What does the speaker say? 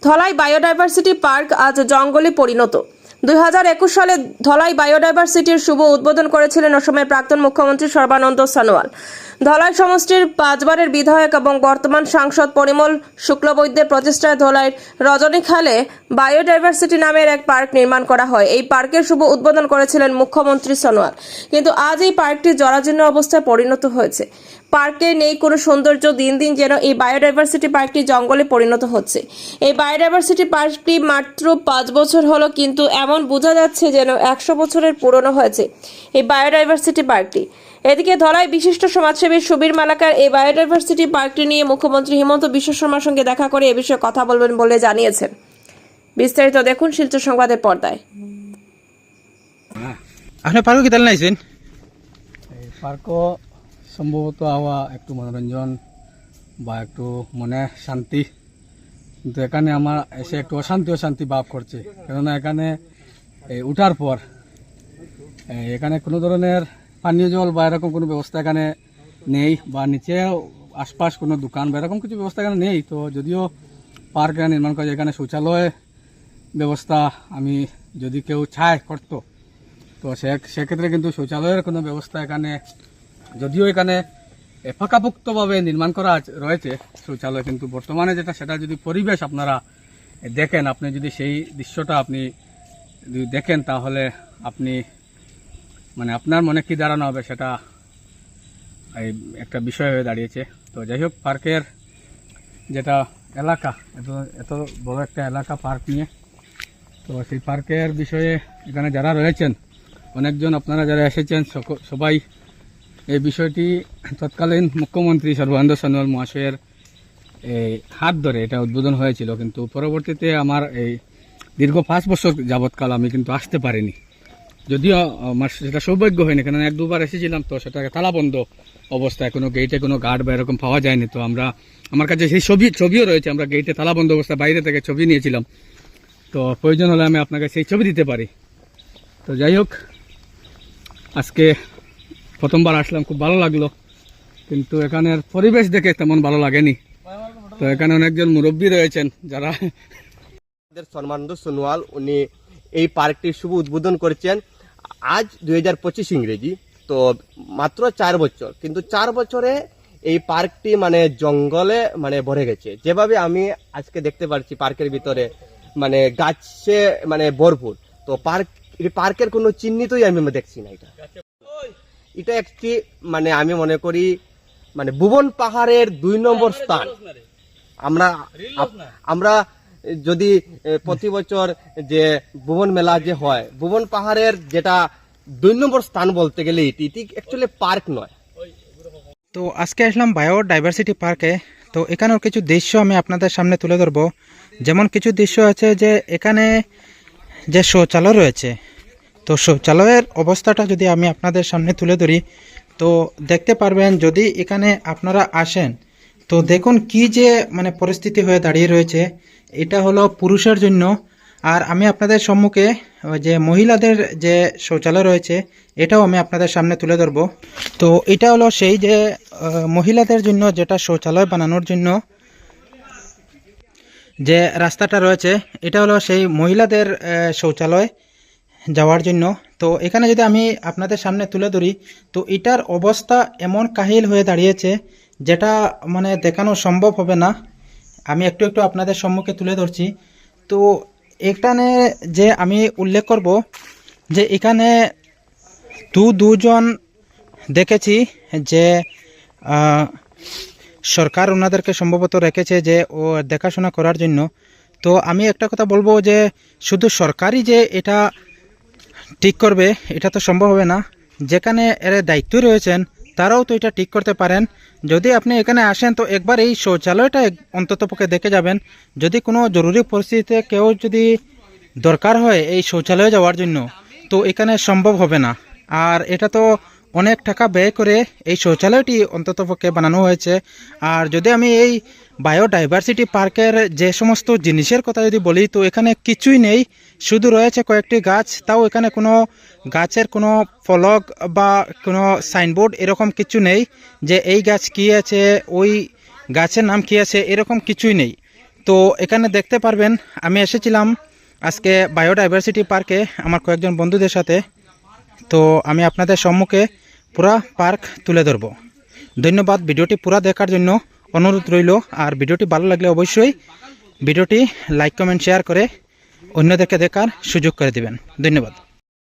Dhalai biodiversity park আজ জঙ্গলে পরিণত। 2021 সালে ধলাই বায়োডাইভার্সিটির শুভ উদ্বোধন করেছিলেন অসমের প্রাক্তন মুখ্যমন্ত্রী সর্বানন্দ সোনোয়াল। ধলাই সমষ্টির 5 বারের বিধায়ক এবং বর্তমান সাংসদ পরিমল শুক্লবৈদ্যের প্রচেষ্টায় ধলাইয়ের রজনীখালে বায়োডাইভার্সিটি নামের এক পার্ক নির্মাণ করা হয়। এই পার্কের শুভ উদ্বোধন করেছিলেন মুখ্যমন্ত্রী সোনোয়াল, কিন্তু আজ এই পার্কটি জরাজীর্ণ অবস্থায় পরিণত হয়েছে। পার্কে নেই কোনো সৌন্দর্য। দিন দিন যেন এই বায়োডাইভার্সিটি পার্কটি জঙ্গলে পরিণত হচ্ছে। এই বায়োডাইভার্সিটি পার্কটি মাত্র 5 বছর হলো, কিন্তু এমন বোঝা যাচ্ছে যেন 100 বছরের পুরনো হয়েছে এই বায়োডাইভার্সিটি পার্কটি। এদিকে ধলাই বিশিষ্ট সমাজসেবী সুবীর মালাকার এই বায়োডাইভার্সিটি পার্কটি নিয়ে মুখ্যমন্ত্রী হিমন্ত বিশ্ব শর্মার সঙ্গে দেখা করে এ বিষয়ে কথা বলবেন বলে জানিয়েছেন। বিস্তারিত দেখুন শিলচর সংবাদের পর্দায়। আপনি পার্ক কি তাহলে নাইছেন? পার্ক সম্ভবত আওয়া একটু মনোরঞ্জন বা একটু মনে শান্তি, কিন্তু এখানে আমার এসে একটু অশান্তি ভাব করছে। কেননা এখানে উঠার পর এখানে কোনো ধরনের পানীয় জল বা এরকম কোনো ব্যবস্থা এখানে নেই, বা নিচে আশপাশ কোনো দোকান বা এরকম কিছু ব্যবস্থা এখানে নেই। তো যদিও পার্ক নির্মাণ করে এখানে শৌচালয় ব্যবস্থা আমি যদি কেউ চায় করতো, তো সেক্ষেত্রে কিন্তু শৌচালয়ের কোনো ব্যবস্থা এখানে, যদিও এখানে পাকাপোক্তভাবে নির্মাণ করা রয়েছে শৌচালয়, কিন্তু বর্তমানে সেটা যদি পরিবেশ আপনারা দেখেন, আপনি যদি সেই দৃশ্যটা আপনি যদি দেখেন, তাহলে আপনি আপনার মনে কি দাঁড়ানো হবে সেটা একটা বিষয় হয়ে দাঁড়িয়েছে। তো যাই হোক, পার্কের যেটা এলাকা, এত বড় একটা এলাকা পার্ক নিয়ে, তো সেই পার্কের বিষয়ে এখানে যারা রয়েছেন, অনেকজন আপনারা যারা এসেছেন, সবাই এই বিষয়টি তৎকালীন মুখ্যমন্ত্রী সর্বানন্দ সোনোয়াল মহাশয়ের হাত ধরে এটা উদ্বোধন হয়েছিল, কিন্তু পরবর্তীতে আমার এই দীর্ঘ 5 বছর যাবৎকাল আমি কিন্তু আসতে পারিনি। যদিও আমার সেটা সৌভাগ্য হয়নি, কেন 1-2 বার এসেছিলাম, তো সেটাকে তালাবন্ধ অবস্থায়, কোনো গেটে কোনো গার্ড বা এরকম পাওয়া যায়নি। তো আমার কাছে সেই ছবিও রয়েছে, আমরা গেটে তালাবন্ধ অবস্থায় বাইরে থেকে ছবি নিয়েছিলাম। তো প্রয়োজন হলে আমি আপনাকে সেই ছবি দিতে পারি। তো যাই হোক, আজকে প্রথমবার আসলাম, খুব ভালো লাগলো, কিন্তু এখানের পরিবেশ দেখে তেমন ভালো লাগেনি। তো এখানে অনেকজন মুরব্বী রয়েছেন যারা সর্বানন্দ সোনোয়াল, উনি এই পার্কটির শুভ উদ্বোধন করেছেন আজ 2025 ইংরেজি। তো মাত্র 4 বছর, কিন্তু 4 বছরে এই পার্কটি জঙ্গলে ভরে গেছে। যেভাবে আমি আজকে দেখতে পাচ্ছি পার্কের ভিতরে গাছে ভরপুর। তো পার্কের কোনো চিহ্নিতই আমি দেখছি না। এটা একটি আমি মনে করি ভুবন পাহাড়ের 2 নম্বর স্থান। আমরা যদি প্রতি বছর যে ভুবন মেলা যে হয়, ভুবন পাহাড়ের যেটা 2 নম্বর স্থান বলতে গেলে এটি অ্যাকচুয়ালি পার্ক নয়। তো আজকে আসলাম বায়োডাইভার্সিটি পার্কে। তো এখানের কিছু দৃশ্য আমি আপনাদের সামনে তুলে ধরবো। যেমন কিছু দৃশ্য আছে যে এখানে যে শৌচালয় রয়েছে, তো শৌচালয়ের অবস্থাটা যদি আমি আপনাদের সামনে তুলে ধরি, তো দেখতে পারবেন যদি এখানে আপনারা আসেন, তো দেখুন কি যে পরিস্থিতি হয়ে দাঁড়িয়ে রয়েছে। এটা হলো পুরুষের জন্য, আর আমি আপনাদের সম্মুখে যে মহিলাদের যে শৌচালয় রয়েছে এটাও আমি আপনাদের সামনে তুলে ধরবো। তো এটা হলো সেই যে মহিলাদের জন্য যেটা শৌচালয় বানানোর জন্য যে রাস্তাটা রয়েছে, এটা হলো সেই মহিলাদের শৌচালয় যাওয়ার জন্য। তো এখানে যদি আমি আপনাদের সামনে তুলে ধরি, তো এটার অবস্থা এমন কাহিল হয়ে দাঁড়িয়েছে যেটা দেখানো সম্ভব হবে না। আমি একটু আপনাদের সম্মুখে তুলে ধরছি। তো এখানে যে আমি উল্লেখ করব যে এখানে দুজন দেখেছি যে সরকার ওনাদেরকে সম্ভবত রেখেছে যে ও দেখাশোনা করার জন্য। তো আমি একটা কথা বলবো যে শুধু সরকারই যে এটা ঠিক করবে এটা তো সম্ভব হবে না। যেখানে এর দায়িত্ব রয়েছেন তারাও তো এটা ঠিক করতে পারেন। যদি আপনি এখানে আসেন, তো একবার এই শৌচালয়টা অন্ততপক্ষে দেখে যাবেন। যদি কোনো জরুরি পরিস্থিতিতে কেউ যদি দরকার হয় এই শৌচালয়ে যাওয়ার জন্য, তো এখানে সম্ভব হবে না। আর এটা তো অনেক টাকা ব্যয় করে এই শৌচালয়টি অন্ততপক্ষে বানানো হয়েছে। আর যদি আমি এই বায়োডাইভার্সিটি পার্কের যে সমস্ত জিনিসের কথা যদি বলি, তো এখানে কিছুই নেই, শুধু রয়েছে কয়েকটি গাছ। তাও এখানে কোনো গাছের কোনো ফলক বা কোনো সাইনবোর্ড এরকম কিছু নেই যে এই গাছ কী আছে, ওই গাছের নাম কী আছে, এরকম কিছুই নেই। তো এখানে দেখতে পারবেন আমি এসেছিলাম আজকে বায়োডাইভার্সিটি পার্কে আমার কয়েকজন বন্ধুদের সাথে। তো আমি আপনাদের সম্মুখে পুরা পার্ক তুলে ধরব। ধন্যবাদ ভিডিওটি পুরা দেখার জন্য অনুরোধ রইল। আর ভিডিওটি ভালো লাগলে অবশ্যই ভিডিওটি লাইক কমেন্ট শেয়ার করে অন্যদেরকে দেখার সুযোগ করে দিবেন। ধন্যবাদ।